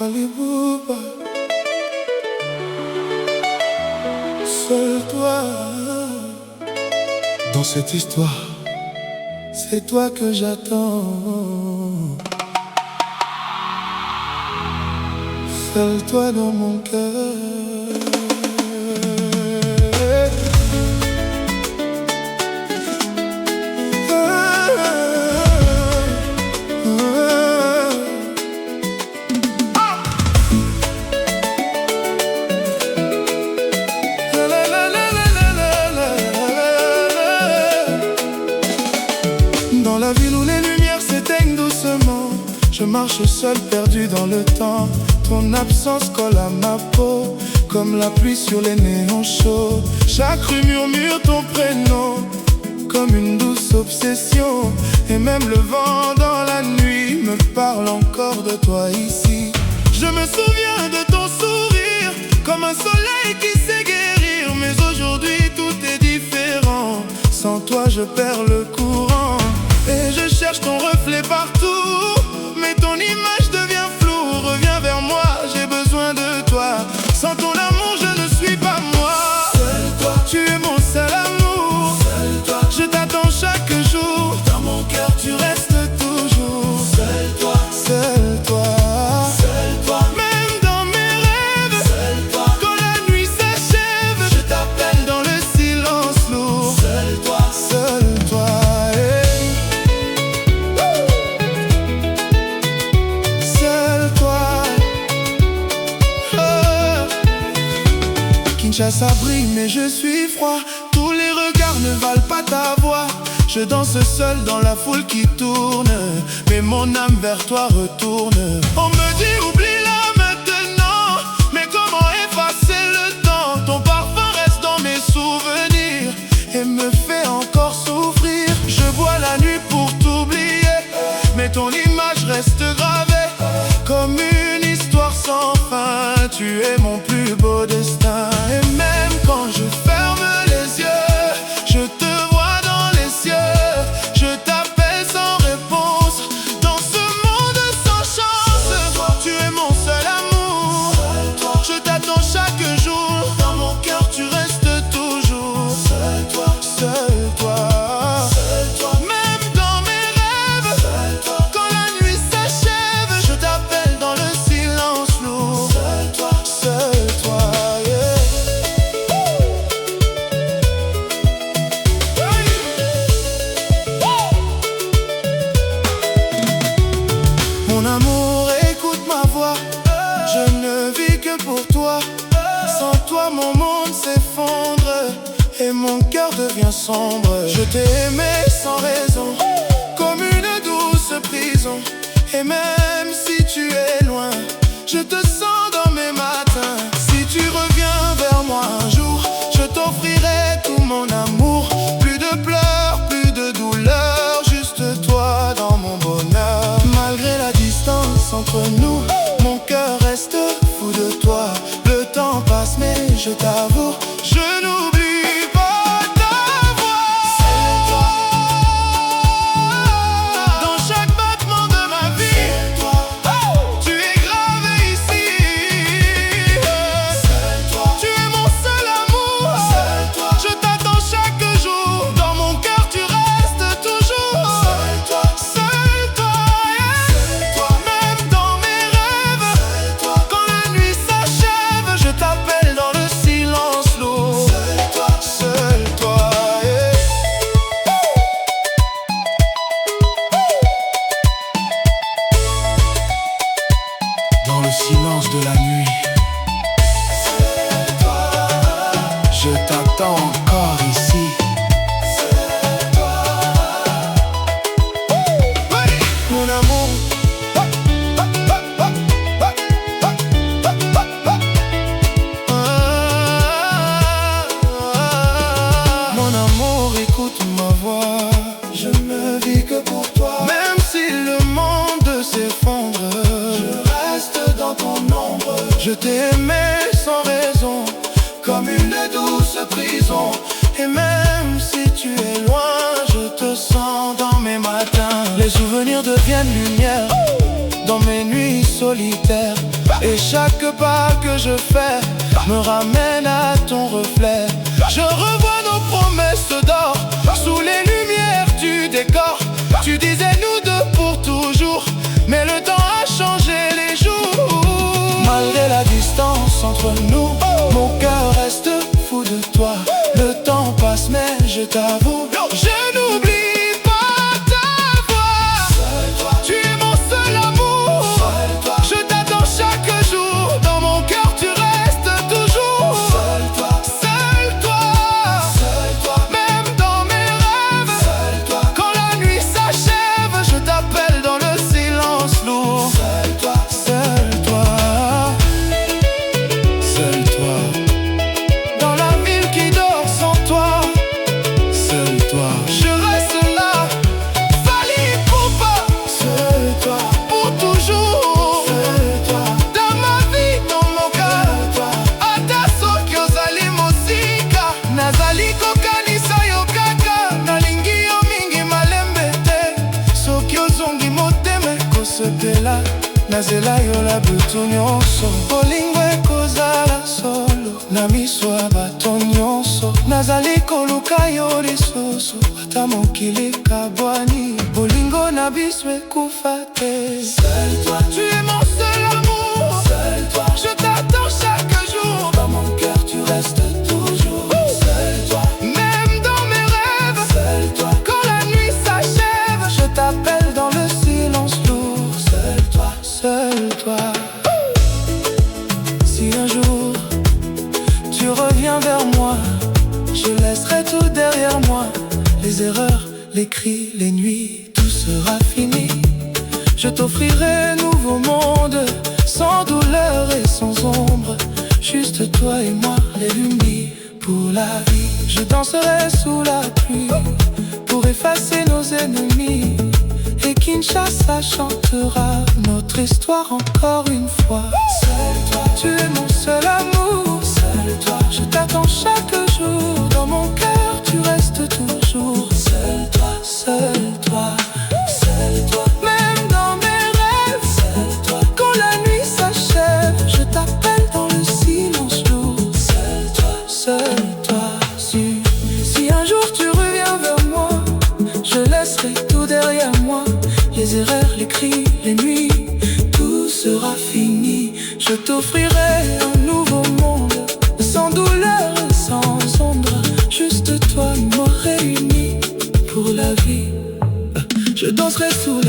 Hollywood, seul toi. Dans cette histoire, c'est toi que j'attends. Seul toi dans mon cœur. Dans la ville où les lumières s'éteignent doucement, je marche seul perdu dans le temps. Ton absence colle à ma peau, comme la pluie sur les néons chauds. Chaque rue murmure ton prénom, comme une douce obsession. Et même le vent dans la nuit me parle encore de toi ici. Je me souviens de ton sourire, comme un soleil qui sait guérir. Mais aujourd'hui tout est différent, sans toi je perds le courant. Et je cherche ton reflet partout, mais ton image devient floue. Reviens vers moi, j'ai besoin de toi. Sans ton amour, je ne suis pas moi. Seul toi, tu es mon seul amour. Seul toi, je t'attends chaque jour. Dans mon cœur, tu restes toujours. Seul toi, seul toi. Seul toi, même dans mes rêves. Seul toi, quand la nuit s'achève, je t'appelle dans le silence lourd. Seul toi, seul toi. Kinshasa brille mais je suis froid. Tous les regards ne valent pas ta voix. Je danse seul dans la foule qui tourne, mais mon âme vers toi retourne. On me dit oublie-la maintenant, mais comment effacer le temps? Ton parfum reste dans mes souvenirs et me fait encore souffrir. Je bois la nuit pour t'oublier, mais ton image reste gravée comme une histoire sans fin. Tu es mon plus beau destin. Et même quand je ferme les yeux, je te vois dans les cieux. Je t'appelle sans réponse, dans ce monde sans chance. Tu es mon seul amour. Je t'attends chaque jour. Dans mon cœur tu restes toujours. Seul toi, seul toi. Seul toi, même dans mes rêves. Seul toi, quand la nuit s'achève, je t'appelle dans le silence lourd. Seul toi, seul toi. Mon amour, écoute ma voix. Je ne vis que pour toi. Sans toi, mon monde s'effondre et mon cœur devient sombre. Je t'ai aimé sans raison, comme une douce prison. Et même si tu es loin, je te sens dans mes matins. Si tu reviens vers moi un jour, je t'offrirai tout mon amour. Plus de pleurs, plus de douleur, juste toi dans mon bonheur. Malgré la distance entre nous, mon cœur reste fou de toi. Le temps passe mais je t'avoue, je n'oublie pas ta voix. C'est toi. Dans chaque battement de ma vie, c'est toi. Tu es gravé ici. C'est toi. Tu es mon seul amour. C'est toi. Je t'attends chaque jour. Dans mon cœur tu restes toujours. C'est toi. Seul toi, yeah. C'est toi. Même dans mes rêves. C'est toi. Quand la nuit s'achève, je t'appelle dans le silence lourd. Seul toi, yeah. Dans le silence de la nuit, c'est toi. Je t'attends encore ici. C'est toi. Mon amour. Mon amour, écoute ma voix. Je ne vis que pour toi. Même si le monde s'effondre, je reste dans ton ombre. Je t'ai aimé sans raison, comme une douce prison. Et même si tu es loin, je te sens dans mes matins. Les souvenirs deviennent lumière dans mes nuits solitaire. Et chaque pas que je fais me ramène à ton reflet. Je revois nos promesses d'or sous les lumières du décor. Tu disais nous deux pour toujours, mais le temps a changé les jours. Malgré la distance entre nous, mon cœur reste fou de toi. Le temps passe mais je t'avoue, je n'oublie pas ta voix. Seul toi, tu es mon seul amour. Seul toi, je t'attends chaque jour. Dans mon cœur tu restes toujours. Seul toi, seul toi, seul toi, même dans mes rêves. Seul toi, quand la nuit s'achève, je t'appelle dans le silence lourd. Seul toi, seul toi, seul toi. Dans la ville qui dort sans toi, seul toi, je reste là. Fally Ipupa, seul toi, pour toujours. Seul toi, dans ma vie, dans mon cœur. Ata soki ozali mosika, nazali kokanisa yo kaka. Nalingi yo mingi malembe te, soki ozongi motema ekosepela. Nazela yo la butu nyonso, bolingo ekozala solo na miso ya bato nyonso. Nazali koluka yo lisusu, ata mokili kabwani, bolingo na biso ekufa te. Seul toi, tu es mon seul amour. Seul toi, je t'attends chaque jour. Dans mon cœur tu restes toujours. Seul toi, même dans mes rêves. Seul toi, quand la nuit s'achève, je t'appelle dans le silence lourd. Seul toi, seul toi. Si un jour tu reviens vers moi, je laisserai tout derrière moi. Les erreurs, les cris, les nuits, tout sera fini. Je t'offrirai un nouveau monde, sans douleur et sans ombre. Juste toi et moi, réunis pour la vie. Je danserai sous la pluie pour effacer nos ennemis. Et Kinshasa chantera notre histoire encore une fois. Seul toi, tu es mon seul amour. Seul toi, je t'attends chaque jour. Dans mon cœur tu restes toujours. Seul toi, seul toi, seul toi, même dans mes rêves. Seul toi, quand la nuit s'achève, je t'appelle dans le silence lourd. Seul toi, seul toi. Si un jour tu reviens vers moi, je laisserai tout derrière moi. Les erreurs, les cris, les nuits, tout sera fini. Je t'offrirai un nouveau monde, sans douleur et sans ombre. Juste toi et moi réunis pour la vie. Je danserai sous